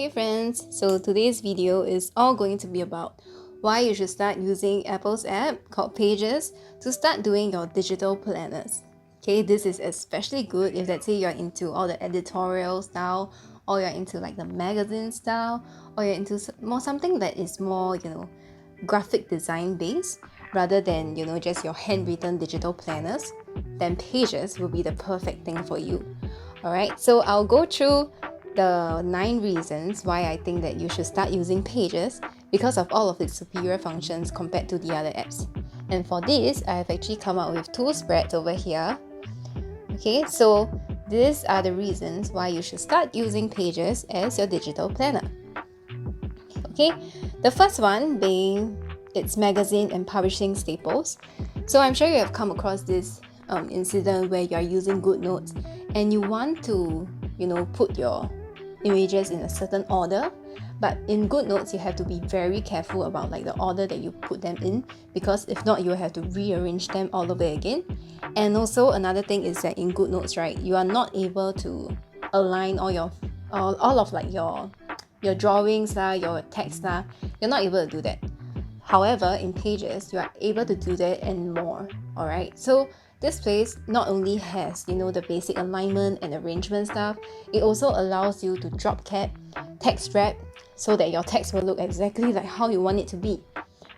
Hey friends, so today's video is all going to be about why you should start using Apple's app called Pages to start doing your digital planners. Okay, this is especially good if let's say you're into all the editorial style, or you're into like the magazine style, or you're into something that is more, graphic design based rather than, just your handwritten digital planners. Then Pages will be the perfect thing for you. Alright, so I'll go through the 9 reasons why I think that you should start using Pages because of all of its superior functions compared to the other apps. And for this, I have actually come up with 2 spreads over here. Okay, so these are the reasons why you should start using Pages as your digital planner. Okay, the first one being its magazine and publishing staples. So I'm sure you have come across this incident where you are using GoodNotes and you want to, put your images in a certain order, but in GoodNotes you have to be very careful about like the order that you put them in, because if not you'll have to rearrange them all over again. And also another thing is that in GoodNotes, right, you are not able to align all of like your drawings your text you're not able to do that. However, in Pages you are able to do that and more. Alright, so this place not only has, the basic alignment and arrangement stuff, it also allows you to drop cap, text wrap, so that your text will look exactly like how you want it to be.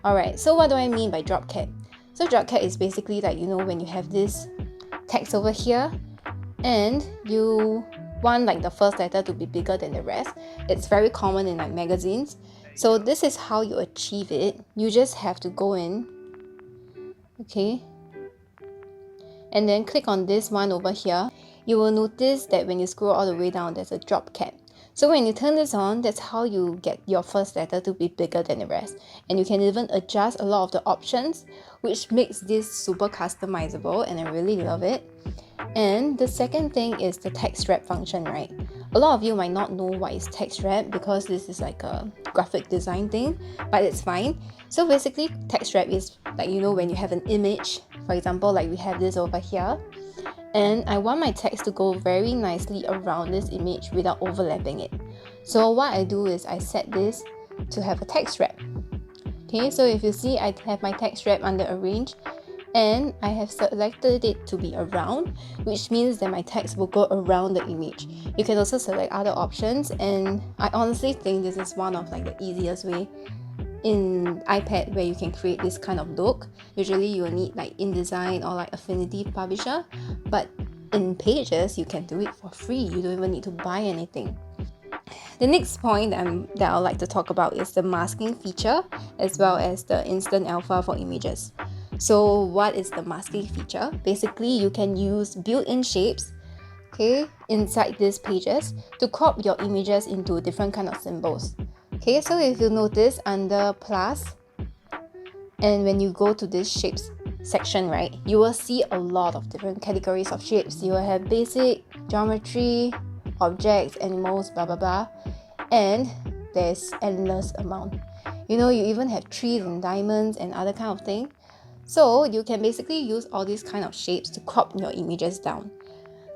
Alright, so what do I mean by drop cap? So drop cap is basically like, when you have this text over here and you want like the first letter to be bigger than the rest. It's very common in like magazines. So this is how you achieve it. You just have to go in, okay, and then click on this one over here. You will notice that when you scroll all the way down, there's a drop cap. So when you turn this on, that's how you get your first letter to be bigger than the rest. And you can even adjust a lot of the options, which makes this super customizable, and I really love it. And the second thing is the text wrap function, right? A lot of you might not know what is text wrap because this is like a graphic design thing, but it's fine. So basically, text wrap is like, when you have an image, for example, like we have this over here, and I want my text to go very nicely around this image without overlapping it. So what I do is I set this to have a text wrap. Okay, so if you see, I have my text wrap under arrange, and I have selected it to be around, which means that my text will go around the image. You can also select other options, and I honestly think this is one of like the easiest way in iPad where you can create this kind of look. Usually you will need like InDesign or like Affinity Publisher, but in Pages you can do it for free. You don't even need to buy anything. The next point that I'd like to talk about is the masking feature, as well as the instant alpha for images. So what is the masking feature? Basically, you can use built-in shapes, okay, inside these Pages to crop your images into different kind of symbols. Okay, so if you notice under plus, and when you go to this shapes section, right, you will see a lot of different categories of shapes. You will have basic, geometry, objects, animals, blah blah blah, and there's endless amount. You even have trees and diamonds and other kind of thing. So you can basically use all these kind of shapes to crop your images down.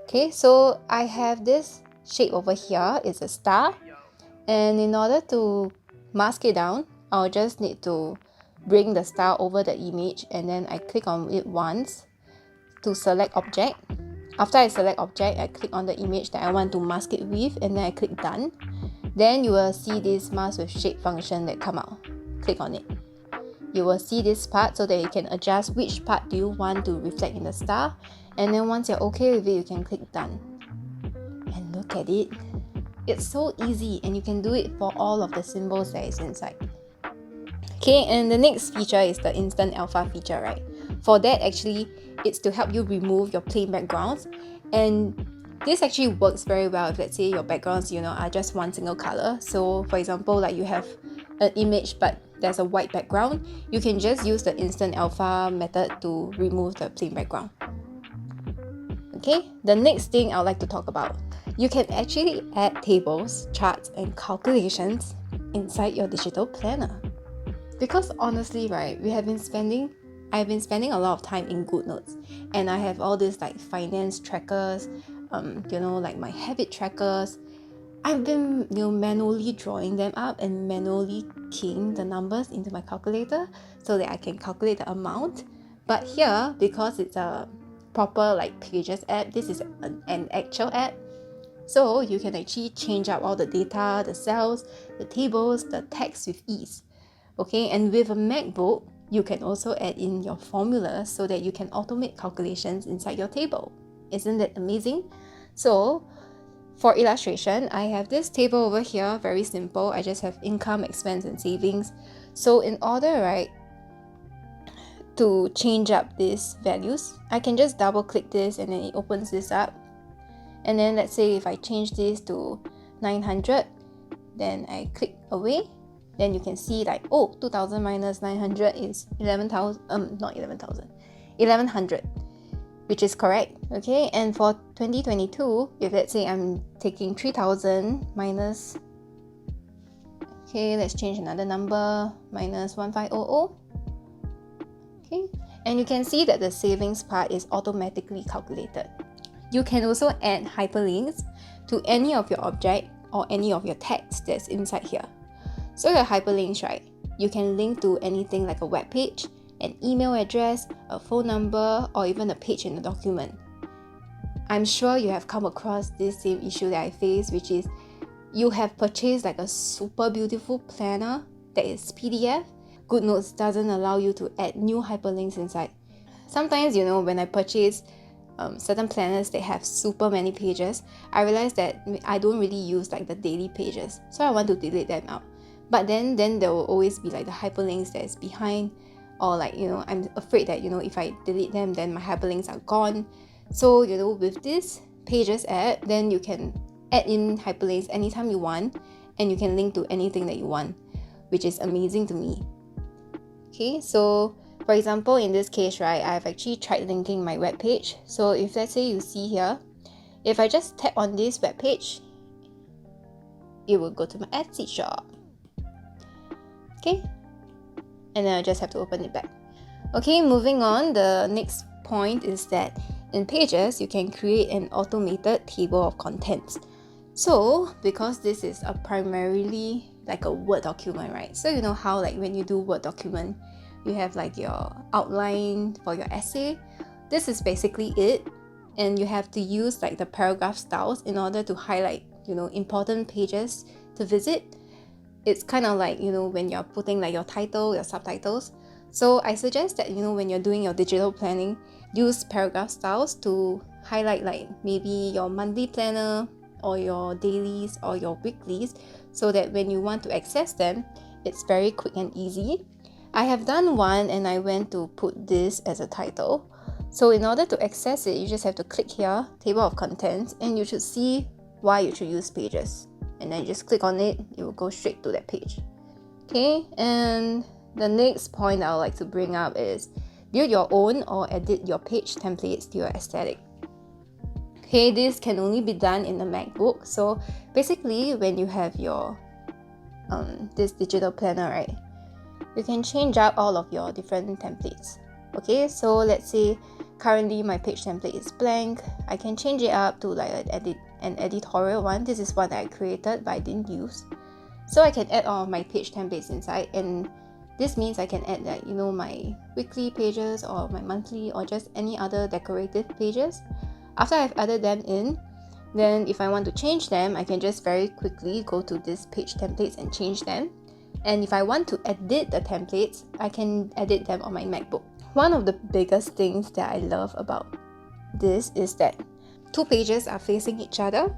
Okay, so I have this shape over here. It's a star, and in order to mask it down, I'll just need to bring the star over the image, and then I click on it once to select object. After I select object, I click on the image that I want to mask it with, and then I click done. Then you will see this mask with shape function that come out. Click on it. You will see this part so that you can adjust which part do you want to reflect in the star, and then once you're okay with it, you can click done. And look at it. It's so easy, and you can do it for all of the symbols that is inside. Okay, and the next feature is the instant alpha feature, right? For that, actually, it's to help you remove your plain backgrounds, and this actually works very well if let's say your backgrounds, are just one single color. So for example, like you have an image but there's a white background, you can just use the instant alpha method to remove the plain background. Okay, the next thing I'd like to talk about, you can actually add tables, charts, and calculations inside your digital planner. Because honestly, right, I've been spending a lot of time in GoodNotes, and I have all these like finance trackers, like my habit trackers, I've been manually drawing them up and manually keying the numbers into my calculator so that I can calculate the amount. But here, because it's a proper like Pages app, this is an actual app, so you can actually change up all the data, the cells, the tables, the text with ease. Okay, and with a MacBook, you can also add in your formulas so that you can automate calculations inside your table. Isn't that amazing? So for illustration, I have this table over here, very simple. I just have income, expense, and savings. So in order, right, to change up these values, I can just double click this and then it opens this up. And then let's say if I change this to 900, then I click away, then you can see like, oh, 2000 minus 900 is 1100, which is correct. Okay, and for 2022, if let's say I'm taking 3000 minus, okay, let's change another number, minus 1500. Okay, and you can see that the savings part is automatically calculated. You can also add hyperlinks to any of your object or any of your text that's inside here. So your hyperlinks, right, you can link to anything like a web page, an email address, a phone number, or even a page in a document. I'm sure you have come across this same issue that I face, which is you have purchased like a super beautiful planner that is PDF. GoodNotes doesn't allow you to add new hyperlinks inside. Sometimes, when I purchase certain planners that have super many pages, I realize that I don't really use like the daily pages, so I want to delete them out. But then there will always be like the hyperlinks that is behind, or like I'm afraid that if I delete them, then my hyperlinks are gone. So with this Pages app, then you can add in hyperlinks anytime you want, and you can link to anything that you want, which is amazing to me. Okay, so for example, in this case, right, I've actually tried linking my web page. So if let's say you see here, if I just tap on this web page, it will go to my Etsy shop. Okay, and then I just have to open it back. Okay, moving on, the next point is that in Pages, you can create an automated table of contents. So because this is a primarily like a Word document, right? So you know how like when you do Word document, you have like your outline for your essay. This is basically it, and you have to use like the paragraph styles in order to highlight important pages to visit. It's kind of like when you're putting like your title, your subtitles. So I suggest that when you're doing your digital planning, use paragraph styles to highlight like maybe your monthly planner or your dailies or your weeklies, so that when you want to access them, it's very quick and easy. I have done one and I went to put this as a title. So in order to access it, you just have to click here, table of contents, and you should see why you should use Pages. And then you just click on it, it will go straight to that page. Okay, and the next point I would like to bring up is build your own or edit your page templates to your aesthetic. Okay, this can only be done in the MacBook. So basically, when you have your this digital planner, right, you can change up all of your different templates. Okay, so let's say currently my page template is blank. I can change it up to like an editorial one. This is one that I created but I didn't use. So I can add all of my page templates inside, and this means I can add like my weekly pages or my monthly or just any other decorative pages. After I've added them in, then if I want to change them, I can just very quickly go to this page templates and change them. And if I want to edit the templates, I can edit them on my MacBook. One of the biggest things that I love about this is that two pages are facing each other.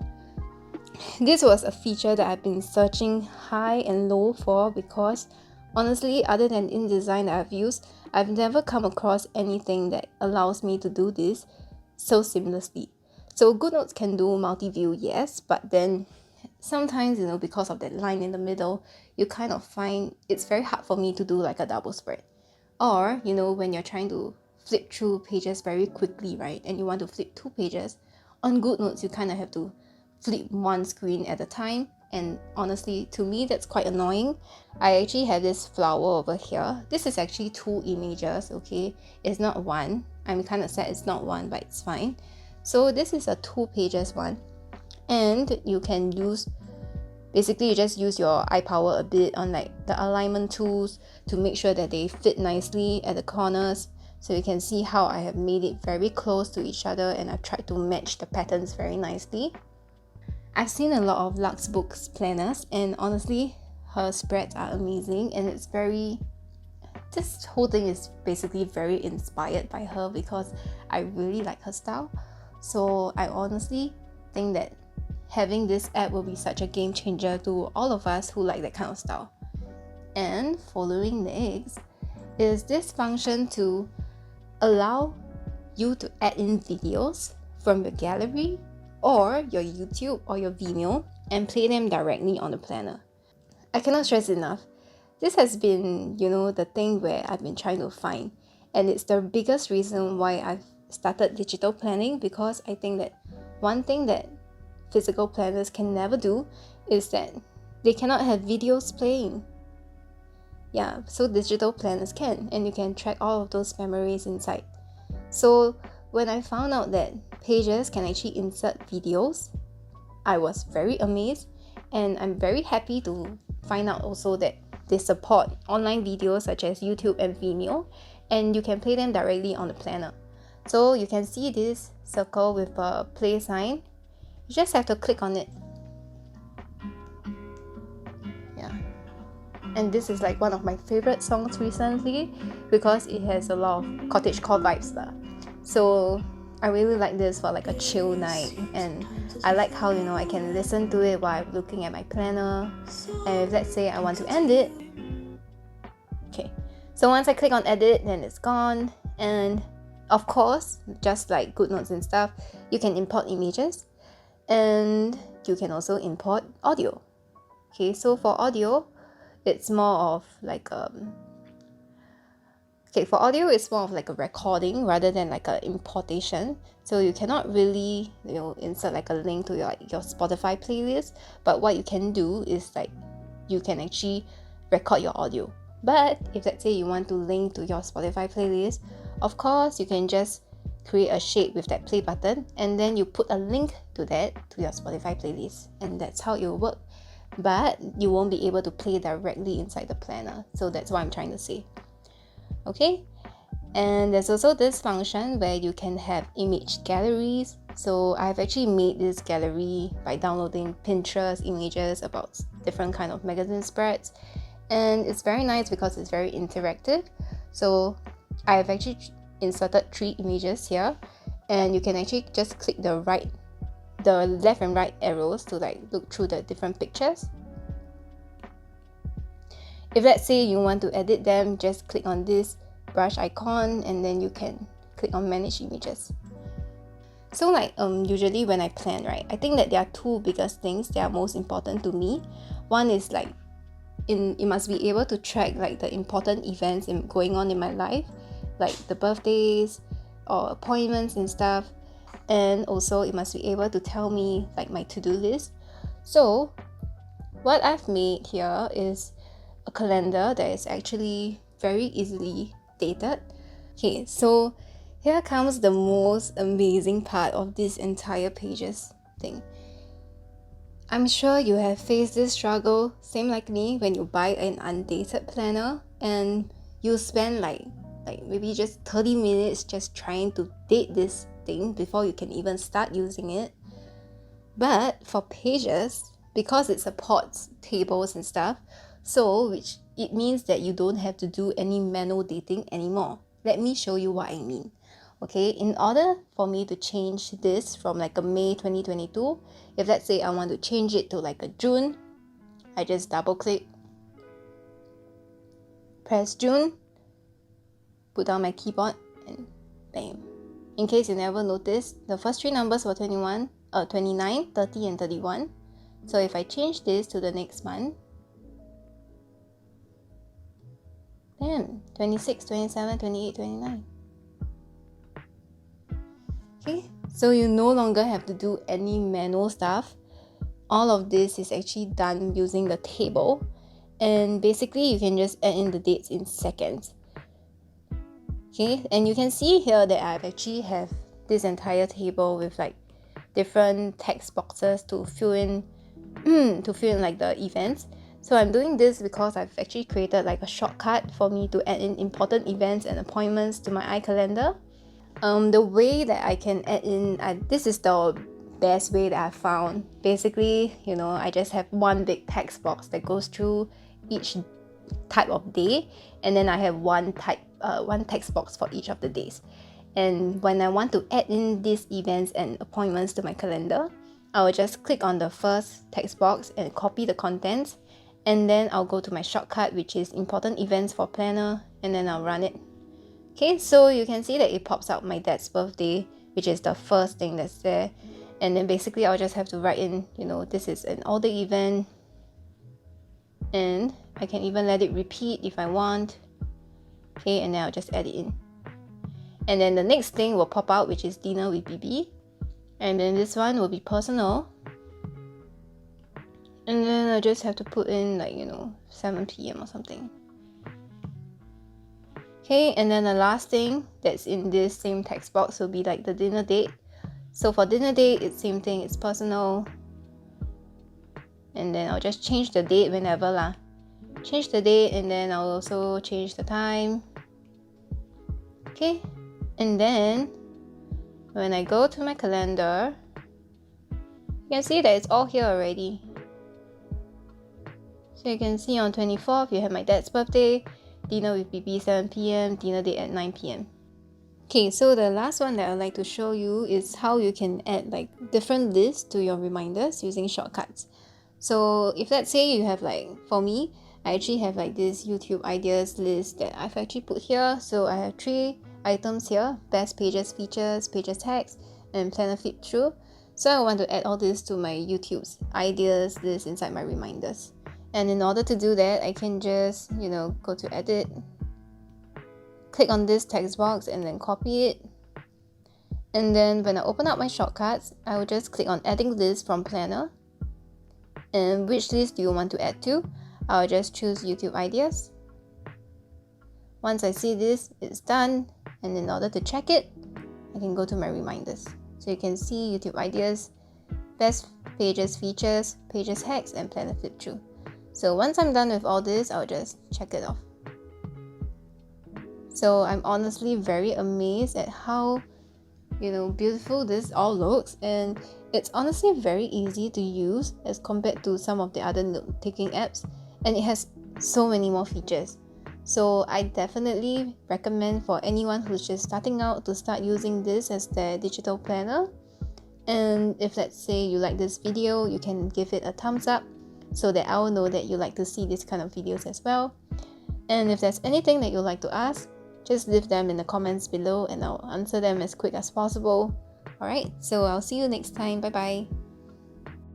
This was a feature that I've been searching high and low for, because honestly, other than InDesign that I've used, I've never come across anything that allows me to do this so seamlessly. So GoodNotes can do multi-view, yes, but then sometimes, because of that line in the middle, you kind of find it's very hard for me to do like a double spread. Or, when you're trying to flip through pages very quickly, right, and you want to flip two pages, on GoodNotes, you kind of have to flip one screen at a time. And honestly, to me, that's quite annoying. I actually have this flower over here. This is actually two images, okay? It's not one. I'm kind of sad it's not one, but it's fine. So this is a 2 pages one. And you can use Basically, you just use your eye power a bit on like the alignment tools to make sure that they fit nicely at the corners. So you can see how I have made it very close to each other, and I've tried to match the patterns very nicely. I've seen a lot of Lux Books planners, and honestly, her spreads are amazing, and this whole thing is basically very inspired by her because I really like her style. So I honestly think that having this app will be such a game changer to all of us who like that kind of style. And following next is this function to allow you to add in videos from your gallery or your YouTube or your Vimeo and play them directly on the planner. I cannot stress enough. This has been, the thing where I've been trying to find, and it's the biggest reason why I've started digital planning, because I think that one thing that physical planners can never do is that they cannot have videos playing. Yeah, so digital planners can, and you can track all of those memories inside. So when I found out that Pages can actually insert videos, I was very amazed, and I'm very happy to find out also that they support online videos such as YouTube and Vimeo, and you can play them directly on the planner. So you can see this circle with a play sign. You just have to click on it. Yeah. And this is like one of my favorite songs recently because it has a lot of cottagecore vibes lah. So I really like this for like a chill night, and I like how I can listen to it while I'm looking at my planner. And if let's say I want to end it, okay, so once I click on edit, then it's gone. And of course, just like GoodNotes and stuff, you can import images, and you can also import audio. Okay, so for audio, it's more of like it's more of like a recording rather than like a importation. So you cannot really insert like a link to your Spotify playlist, but what you can do is like you can actually record your audio. But if let's say you want to link to your Spotify playlist, of course you can just create a shape with that play button, and then you put a link to that to your Spotify playlist, and that's how it will work. But you won't be able to play directly inside the planner. So that's what I'm trying to say. Okay, and there's also this function where you can have image galleries. So I've actually made this gallery by downloading Pinterest images about different kind of magazine spreads, and it's very nice because it's very interactive. So I've actually inserted 3 images here, and you can actually just click the left and right arrows to like look through the different pictures. If let's say you want to edit them, just click on this brush icon, and then you can click on manage images. So like usually when I plan, right, I think that there are 2 biggest things that are most important to me. One is like it must be able to track like the important events going on in my life, like the birthdays or appointments and stuff. And also it must be able to tell me like my to-do list. So what I've made here is a calendar that is actually very easily dated. Okay, so here comes the most amazing part of this entire Pages thing. I'm sure you have faced this struggle, same like me, when you buy an undated planner and you spend like maybe just 30 minutes just trying to date this thing before you can even start using it. But for Pages, because it supports tables and stuff, which it means that you don't have to do any manual dating anymore. Let me show you what I mean. Okay, in order for me to change this from like a May 2022, if let's say I want to change it to like a June, I just double click, press June, put down my keyboard, and bam. In case you never noticed, the first 3 numbers were 29, 30 and 31. So if I change this to the next month, bam, 26, 27, 28, 29. Okay, so you no longer have to do any manual stuff. All of this is actually done using the table, and basically you can just add in the dates in seconds. Okay, and you can see here that I've actually have this entire table with like different text boxes to fill in to fill in like the events. So I'm doing this because I've actually created like a shortcut for me to add in important events and appointments to my iCalendar. The way that I can add in, this is the best way that I found. Basically, I just have one big text box that goes through each type of day, and then I have one text box for each of the days. And when I want to add in these events and appointments to my calendar, I will just click on the first text box and copy the contents, and then I'll go to my shortcut, which is important events for planner, and then I'll run it. Okay, so you can see that it pops out my dad's birthday, which is the first thing that's there. And then basically I'll just have to write in, this is an all day event, and I can even let it repeat if I want. Okay, and then I'll just add it in. And then the next thing will pop out, which is dinner with BB. And then this one will be personal. And then I just have to put in 7 p.m. or something. Okay, and then the last thing that's in this same text box will be like the dinner date. So for dinner date, it's same thing, it's personal. And then I'll just change the date whenever lah. Change the date, and then I'll also change the time. Okay, and then when I go to my calendar, you can see that it's all here already. So you can see on 24th, you have my dad's birthday, dinner with BB 7 p.m, dinner date at 9 p.m. Okay, so the last one that I'd like to show you is how you can add like different lists to your reminders using shortcuts. So if let's say you have for me, I actually have this YouTube ideas list that I've actually put here. So I have 3 items here: best pages features, pages tags, and planner flip through. So I want to add all this to my YouTube's ideas list inside my reminders. And in order to do that, I can just, go to edit, click on this text box and then copy it. And then when I open up my shortcuts, I will just click on adding list from planner. And which list do you want to add to? I'll just choose YouTube ideas. Once I see this, it's done. And in order to check it, I can go to my reminders. So you can see YouTube ideas, best pages features, pages hacks, and planner flip through. So once I'm done with all this, I'll just check it off. So I'm honestly very amazed at how beautiful this all looks, and it's honestly very easy to use as compared to some of the other note-taking apps, and it has so many more features. So I definitely recommend for anyone who's just starting out to start using this as their digital planner. And if let's say you like this video, you can give it a thumbs up so that I'll know that you like to see this kind of videos as well. And if there's anything that you'd like to ask, just leave them in the comments below and I'll answer them as quick as possible. Alright, so I'll see you next time. Bye bye.